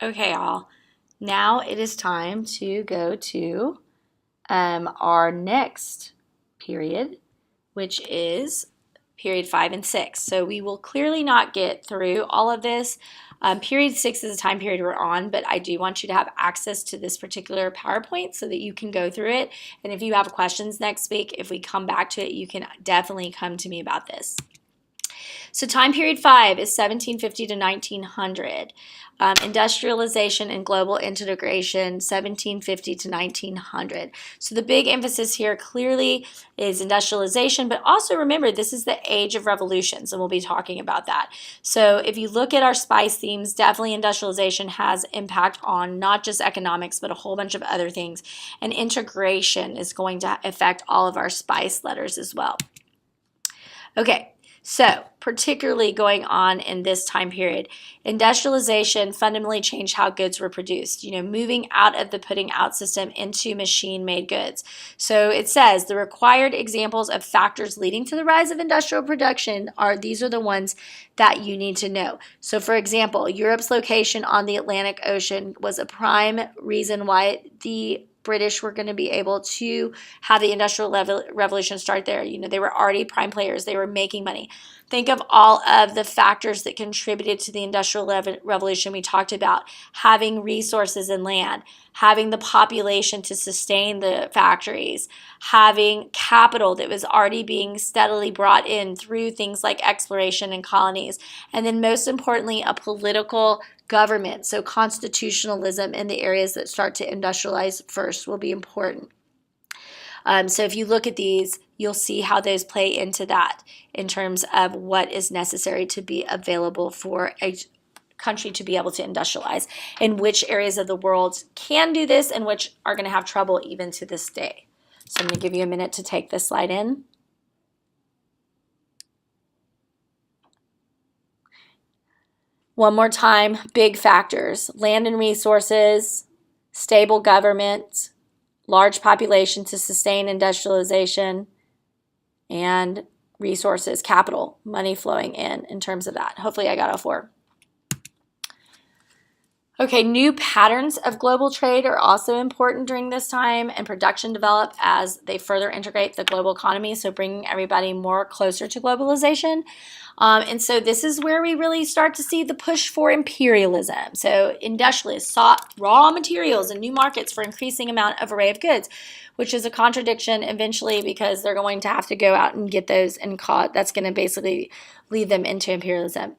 Okay, all. Now it is time to go to our next period, which is period 5 and 6. So we will clearly not get through all of this. Period 6 is the time period we're on, but I do want you to have access to this particular PowerPoint so that you can go through it. And if you have questions next week, if we come back to it, you can definitely come to me about this. So time period 5 is 1750 to 1900. Industrialization and global integration, 1750 to 1900. So the big emphasis here clearly is industrialization, but also remember this is the age of revolutions, and we'll be talking about that. So if you look at our SPICE themes, definitely industrialization has impact on not just economics, but a whole bunch of other things. And integration is going to affect all of our SPICE letters as well. Okay. So, particularly going on in this time period, industrialization fundamentally changed how goods were produced, moving out of the putting out system into machine-made goods. So it says the required examples of factors leading to the rise of industrial production these are the ones that you need to know. So for example, Europe's location on the Atlantic Ocean was a prime reason why the British were going to be able to have the Industrial Revolution start there. They were already prime players. They were making money. Think of all of the factors that contributed to the Industrial Revolution. We talked about having resources and land, having the population to sustain the factories, having capital that was already being steadily brought in through things like exploration and colonies, and then most importantly, a political government. So constitutionalism in the areas that start to industrialize first will be important. So if you look at these, you'll see how those play into that in terms of what is necessary to be available for a country to be able to industrialize, and which areas of the world can do this and which are going to have trouble even to this day. So I'm going to give you a minute to take this slide in. One more time, big factors: land and resources, stable government, large population to sustain industrialization, and resources, capital, money flowing in terms of that. Hopefully I got all four. Okay, new patterns of global trade are also important during this time, and production develop as they further integrate the global economy, so bringing everybody more closer to globalization. And so this is where we really start to see the push for imperialism. So industrialists sought raw materials and new markets for increasing amount of array of goods, which is a contradiction eventually because they're going to have to go out and get those and that's going to basically lead them into imperialism.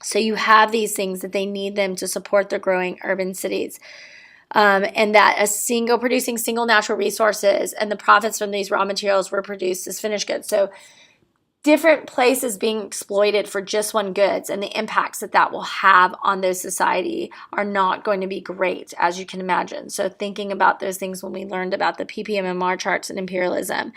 So you have these things that they need them to support their growing urban cities. And that producing single natural resources and the profits from these raw materials were produced as finished goods. So different places being exploited for just one goods, and the impacts that will have on those society are not going to be great, as you can imagine. So thinking about those things when we learned about the PPMMR charts and imperialism,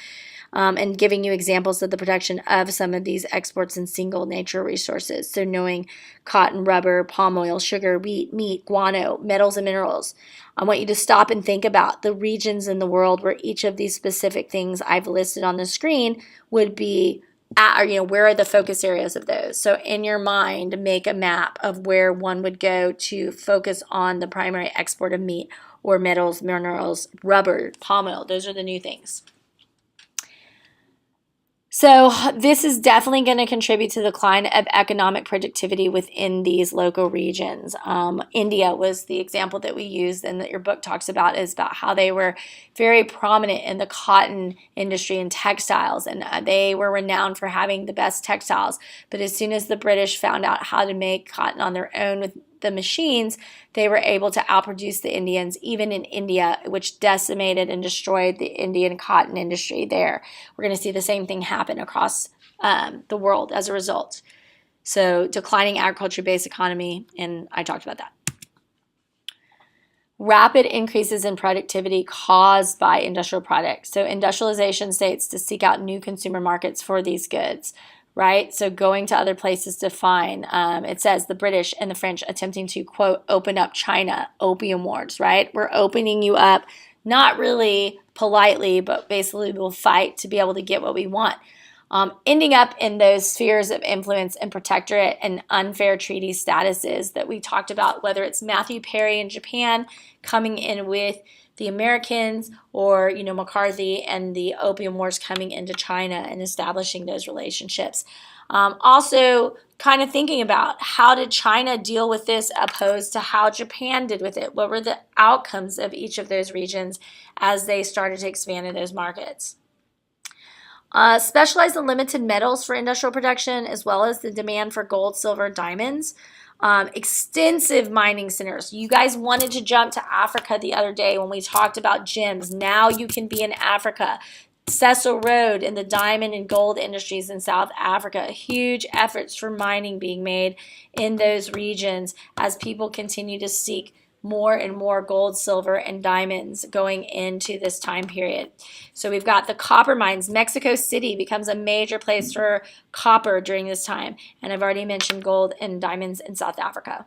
and giving you examples of the production of some of these exports and single nature resources. So knowing cotton, rubber, palm oil, sugar, wheat, meat, guano, metals and minerals. I want you to stop and think about the regions in the world where each of these specific things I've listed on the screen would be where are the focus areas of those? So in your mind, make a map of where one would go to focus on the primary export of meat or metals, minerals, rubber, palm oil. Those are the new things. So this is definitely going to contribute to the decline of economic productivity within these local regions. India was the example that we used and that your book talks about, is about how they were very prominent in the cotton industry and textiles, and they were renowned for having the best textiles. But as soon as the British found out how to make cotton on their own with the machines, they were able to outproduce the Indians, even in India, which decimated and destroyed the Indian cotton industry there. We're going to see the same thing happen across the world as a result. So declining agriculture-based economy, and I talked about that. Rapid increases in productivity caused by industrial products. So industrialization states to seek out new consumer markets for these goods. Right? So going to other places to find, it says the British and the French attempting to, quote, open up China, opium wars, right? We're opening you up, not really politely, but basically we'll fight to be able to get what we want. ending up in those spheres of influence and protectorate and unfair treaty statuses that we talked about, whether it's Matthew Perry in Japan coming in with the Americans, or McCarthy and the Opium Wars coming into China and establishing those relationships. Also, kind of thinking about how did China deal with this opposed to how Japan did with it? What were the outcomes of each of those regions as they started to expand in those markets? Specialized and limited metals for industrial production, as well as the demand for gold, silver, diamonds. Extensive mining centers. You guys wanted to jump to Africa the other day when we talked about gems. Now you can be in Africa. Cecil Road and the diamond and gold industries in South Africa. Huge efforts for mining being made in those regions as people continue to seek more and more gold, silver, and diamonds going into this time period. So we've got the copper mines. Mexico City becomes a major place for copper during this time. And I've already mentioned gold and diamonds in South Africa.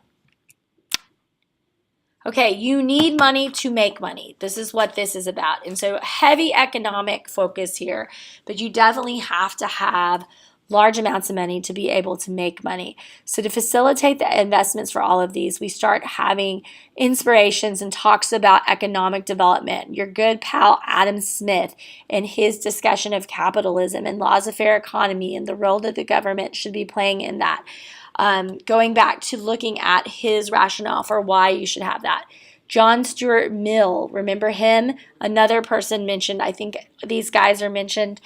Okay, you need money to make money. This is what this is about. And so heavy economic focus here, but you definitely have to have large amounts of money to be able to make money. So to facilitate the investments for all of these, we start having inspirations and talks about economic development. Your good pal Adam Smith in his discussion of capitalism and laissez-faire economy and the role that the government should be playing in that. Going back to looking at his rationale for why you should have that. John Stuart Mill, remember him? Another person mentioned, I think these guys are mentioned.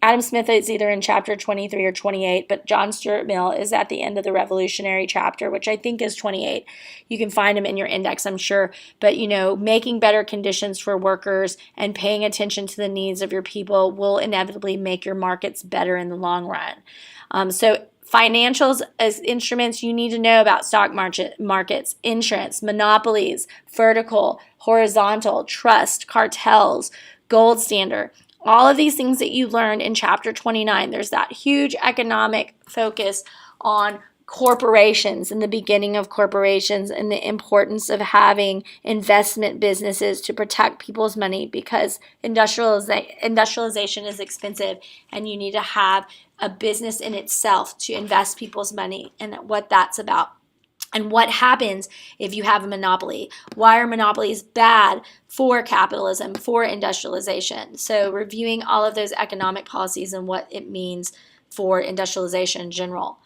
Adam Smith is either in chapter 23 or 28, but John Stuart Mill is at the end of the revolutionary chapter, which I think is 28. You can find him in your index, I'm sure. But, making better conditions for workers and paying attention to the needs of your people will inevitably make your markets better in the long run. So financials as instruments, you need to know about stock markets, insurance, monopolies, vertical, horizontal, trust, cartels, gold standard. All of these things that you learned in chapter 29, there's that huge economic focus on corporations and the beginning of corporations and the importance of having investment businesses to protect people's money, because industrialization is expensive and you need to have a business in itself to invest people's money, and what that's about. And what happens if you have a monopoly? Why are monopolies bad for capitalism, for industrialization? So reviewing all of those economic policies and what it means for industrialization in general.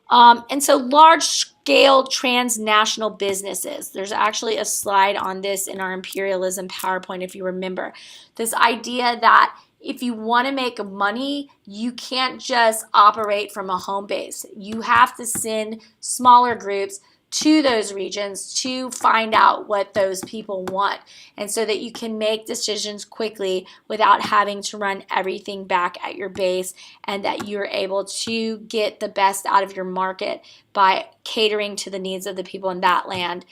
And so large-scale transnational businesses. There's actually a slide on this in our Imperialism PowerPoint, if you remember. This idea that if you want to make money, you can't just operate from a home base. You have to send smaller groups to those regions to find out what those people want, and so that you can make decisions quickly without having to run everything back at your base, and that you're able to get the best out of your market by catering to the needs of the people in that land.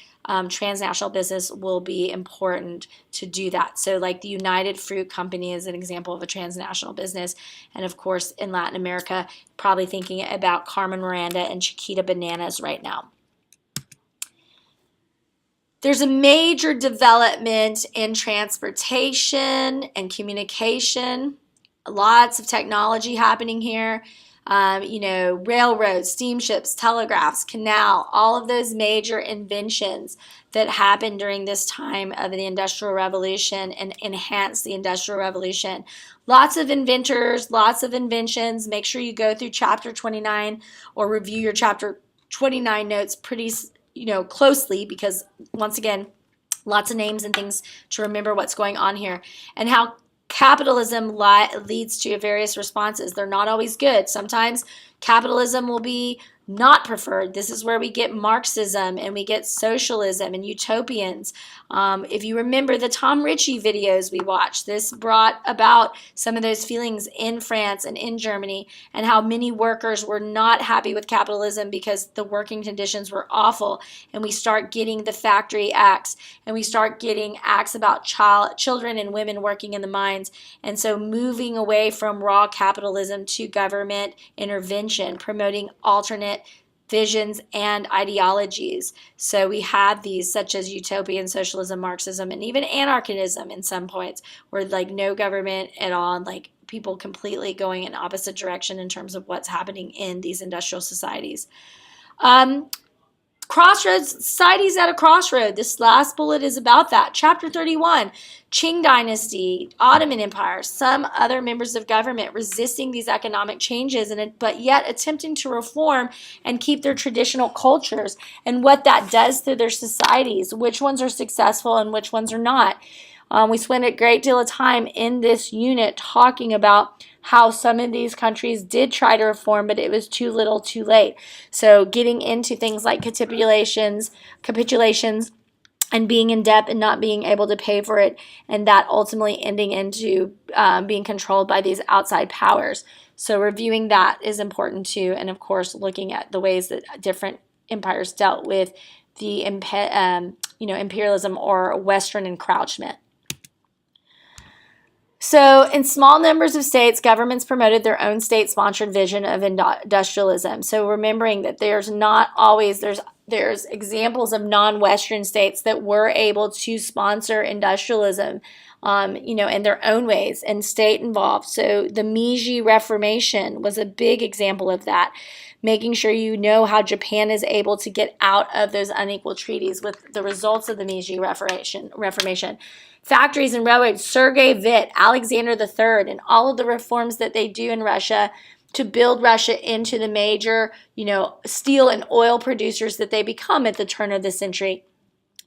Transnational business will be important to do that. So like the United Fruit Company is an example of a transnational business. And of course, in Latin America, probably thinking about Carmen Miranda and Chiquita Bananas right now. There's a major development in transportation and communication. Lots of technology happening here. Railroads, steamships, telegraphs, canal, all of those major inventions that happened during this time of the Industrial Revolution and enhanced the Industrial Revolution. Lots of inventors, lots of inventions. Make sure you go through chapter 29 or review your chapter 29 notes pretty closely, because once again, lots of names and things to remember what's going on here, and how capitalism leads to various responses. They're not always good. Sometimes capitalism will be not preferred. This is where we get Marxism and we get socialism and utopians. If you remember the Tom Ritchie videos we watched, this brought about some of those feelings in France and in Germany, and how many workers were not happy with capitalism because the working conditions were awful. And we start getting the factory acts, and we start getting acts about children and women working in the mines. And so moving away from raw capitalism to government intervention, promoting alternate visions and ideologies. So we have these such as utopian socialism, Marxism, and even anarchism in some points, where like no government at all, and like people completely going in opposite direction in terms of what's happening in these industrial societies. Crossroads, societies at a crossroad. This last bullet is about that. Chapter 31, Qing Dynasty, Ottoman Empire, some other members of government resisting these economic changes, but yet attempting to reform and keep their traditional cultures, and what that does to their societies, which ones are successful and which ones are not. We spent a great deal of time in this unit talking about how some of these countries did try to reform, but it was too little too late. So getting into things like capitulations, and being in debt and not being able to pay for it, and that ultimately ending into being controlled by these outside powers. So reviewing that is important too, and of course looking at the ways that different empires dealt with the imperialism or Western encroachment. So in small numbers of states, governments promoted their own state-sponsored vision of industrialism. So remembering that there's not always, there's examples of non-Western states that were able to sponsor industrialism, in their own ways and state involved. So the Meiji Reformation was a big example of that, making sure you know how Japan is able to get out of those unequal treaties with the results of the Meiji Reformation. Factories and railroads, Sergei Witt, Alexander III, and all of the reforms that they do in Russia to build Russia into the major, steel and oil producers that they become at the turn of the century.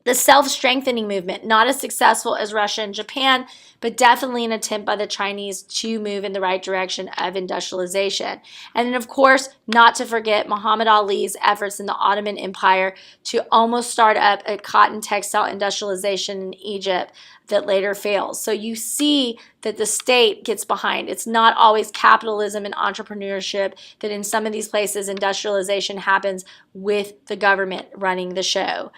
The self-strengthening movement, not as successful as Russia and Japan, but definitely an attempt by the Chinese to move in the right direction of industrialization. And then, of course, not to forget Muhammad Ali's efforts in the Ottoman Empire to almost start up a cotton textile industrialization in Egypt that later fails. So you see that the state gets behind. It's not always capitalism and entrepreneurship, that in some of these places industrialization happens with the government running the show.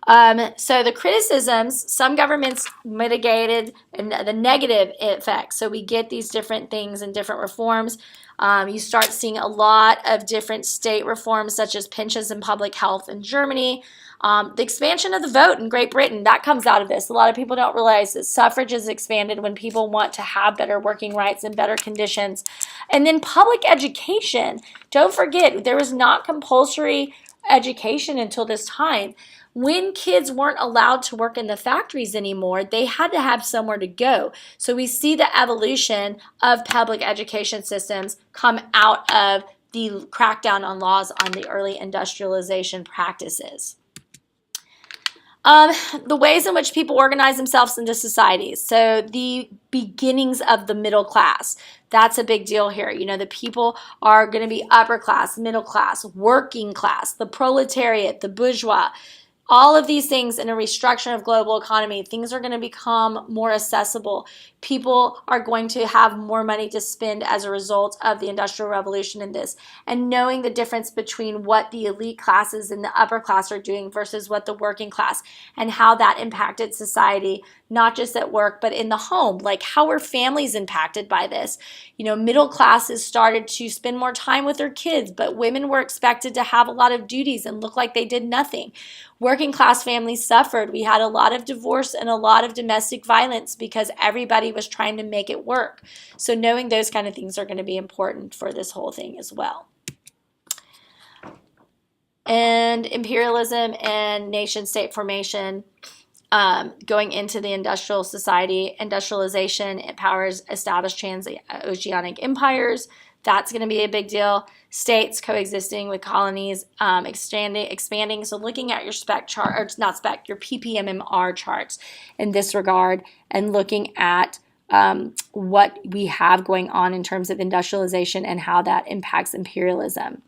So the criticisms, some governments mitigated the negative effects. So we get these different things and different reforms. You start seeing a lot of different state reforms, such as pensions and public health in Germany. The expansion of the vote in Great Britain, that comes out of this. A lot of people don't realize that suffrage is expanded when people want to have better working rights and better conditions. And then public education. Don't forget, there was not compulsory education until this time. When kids weren't allowed to work in the factories anymore, they had to have somewhere to go. So we see the evolution of public education systems come out of the crackdown on laws on the early industrialization practices. The ways in which people organize themselves into societies. So the beginnings of the middle class. That's a big deal here. The people are going to be upper class, middle class, working class, the proletariat, the bourgeois. All of these things in a restructuring of global economy, things are going to become more accessible. People are going to have more money to spend as a result of the Industrial Revolution in this. And knowing the difference between what the elite classes and the upper class are doing versus what the working class, and how that impacted society, not just at work, but in the home. Like, how were families impacted by this? Middle classes started to spend more time with their kids, but women were expected to have a lot of duties and look like they did nothing. Working class families suffered. We had a lot of divorce and a lot of domestic violence because everybody was trying to make it work. So knowing those kind of things are going to be important for this whole thing as well. And imperialism and nation-state formation, going into the industrial society. Industrialization empowers established transoceanic empires. That's going to be a big deal. States coexisting with colonies, expanding. So looking at your spec chart, or not spec, your PPMMR charts in this regard, and looking at what we have going on in terms of industrialization and how that impacts imperialism.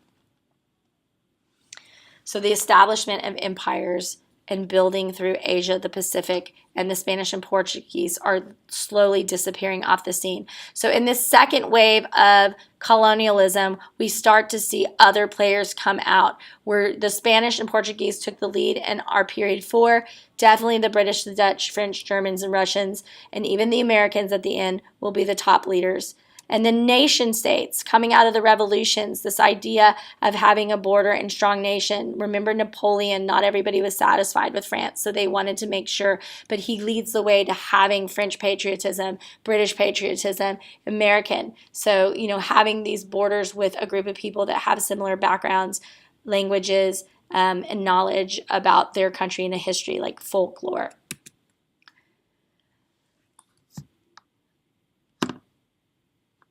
So the establishment of empires and building through Asia, the Pacific, and the Spanish and Portuguese are slowly disappearing off the scene. So in this second wave of colonialism, we start to see other players come out, where the Spanish and Portuguese took the lead in our period 4. Definitely the British, the Dutch, French, Germans, and Russians, and even the Americans at the end will be the top leaders. And the nation states coming out of the revolutions, this idea of having a border and strong nation. Remember Napoleon, not everybody was satisfied with France, so they wanted to make sure, but he leads the way to having French patriotism, British patriotism, American. So, having these borders with a group of people that have similar backgrounds, languages, and knowledge about their country and a history, like folklore.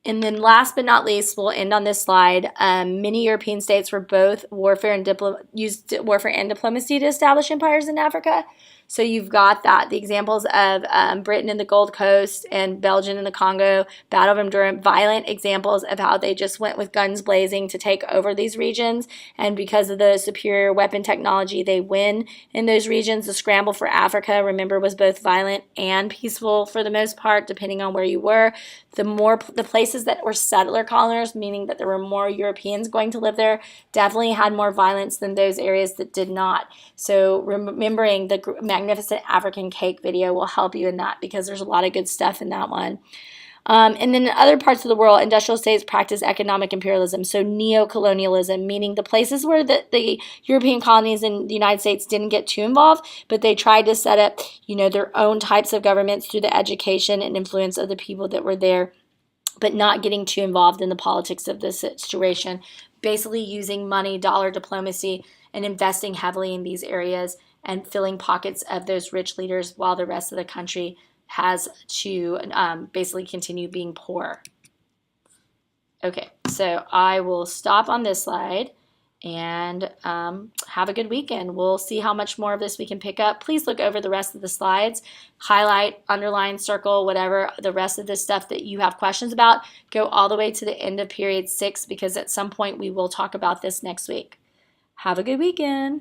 And then last but not least, we'll end on this slide. Many European states were both used warfare and diplomacy to establish empires in Africa. So you've got that. The examples of Britain and the Gold Coast and Belgium and the Congo, Battle of Endurance, violent examples of how they just went with guns blazing to take over these regions. And because of the superior weapon technology, they win in those regions. The scramble for Africa, remember, was both violent and peaceful for the most part, depending on where you were. The places that were settler colonies, meaning that there were more Europeans going to live there, definitely had more violence than those areas that did not. So remembering the Magnificent African Cake video will help you in that, because there's a lot of good stuff in that one. And then in other parts of the world, industrial states practice economic imperialism, so neo-colonialism, meaning the places where the European colonies in the United States didn't get too involved, but they tried to set up, their own types of governments through the education and influence of the people that were there, but not getting too involved in the politics of the situation, basically using money, dollar diplomacy, and investing heavily in these areas and filling pockets of those rich leaders while the rest of the country has to basically continue being poor. Okay, so I will stop on this slide and have a good weekend. We'll see how much more of this we can pick up. Please look over the rest of the slides, highlight, underline, circle, whatever, the rest of the stuff that you have questions about. Go all the way to the end of period 6, because at some point we will talk about this next week. Have a good weekend.